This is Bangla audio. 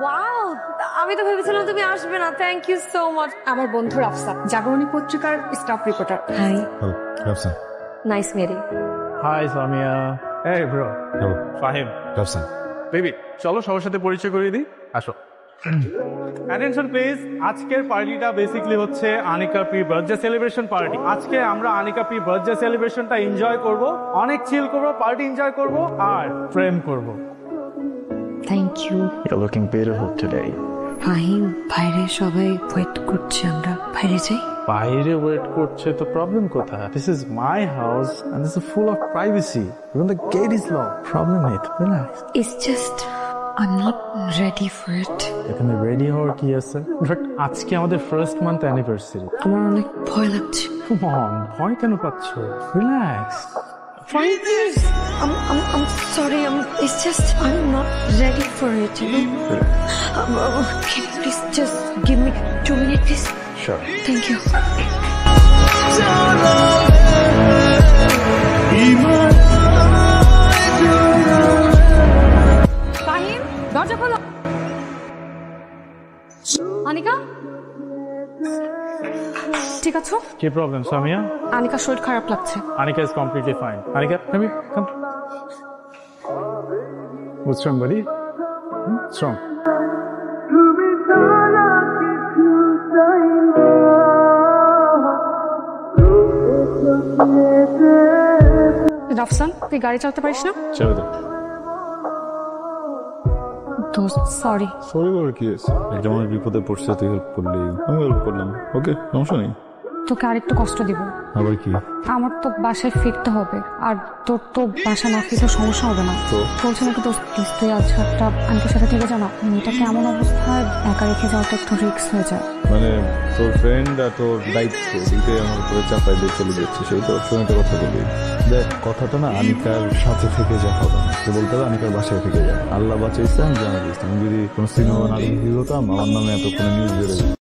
ওয়াও, আমি তো ভেবেছিলাম তুমি আসবে না। Thank you so much. আমার বন্ধু রাফসা, জাগরণী পত্রিকার staff reporter. Hi. Hello Rafsan. Nice Mary. Hi Samia. এই bro. Hello Fahim. Rafsan. Baby চলো সবার সাথে পরিচয় করিয়ে দিই, আসো। অ্যাটেনশন প্লিজ, আজকের পার্টিটা বেসিক্যালি হচ্ছে Anika P birthday celebration party. আজকে আমরা আনিকা পি বার্থডে সেলিব্রেশনটা এনজয় করব, অনেক চিল করব, পার্টি এনজয় করব আর প্রেম করব। Thank you. You're looking beautiful today. Fahim, বাইরে সবাই ওয়েট করছে, আমরা বাইরে যাই। বাইরে ওয়েট করছে তো প্রবলেম কোথায়? This is my house and this is full of privacy. Even the gate is lock. Problem নেই, relax. It's just I'm not ready for it. এখানে রেডি হওয়ার কি আছে? বাট আজকে আমাদের ফার্স্ট মান্থ অ্যানিভার্সারি। আমার অনেক ভয় লাগছে। কাম অন, ভয় কেন পাচ্ছ? Relax. Fine, please. I'm sorry. It's just I'm not ready for it. Can you please just give me 2 minutes, please? Sure. Thank you. Fahim, দরজা খোলো। আনিকা, ঠিক আছো? কি প্রবলেম সামিয়া? আনিকা শরীর খারাপ লাগছে। Anika is completely fine. Anika, come here, come. What's wrong, buddy? What's wrong? Rafsan, তুই গাড়ি চালাতে পারিস না? চলো তো। দোস্ত, সরি। সরি বলার কি আছে? একটা মানুষ বিপদে পড়ছে, তুই হেল্প করলি, আমি হেল্প করলাম। ওকে, সমস্যা নেই। তোকে আরেকটু কষ্ট দিব। আবার কি? আমার তো বাসায় ফিরতে হবে, আর তোর তো বাসা না ফিরতে সমস্যা হবে না তো? বলছি নাকি দোস্ত, প্লিজ তুই আজ একটা আন্টির সাথে থেকে জানা। মেয়েটাকে এমন অবস্থায় একা রেখে যাওয়াটা একটু রিস্ক হয়ে যায়। মানে তোর ফ্রেন্ড আর তোর দায়িত্ব দুইটাই আমার উপরে চাপাই দিয়ে চলে যাচ্ছে, সেই তো সঙ্গে একটা কথা বলি। দেখ, কথাটা না আনিকার সাথে থেকে যা হবে না, তো বলতে হবে আনিকার বাসায় থেকে যা। আল্লাহ বাঁচাইছে, আমি জানা দিচ্ছি। আমি যদি কোনো সিনেমা না দেখতে হতাম, আমার নামে এতক্ষণে নিউজ বেড়ে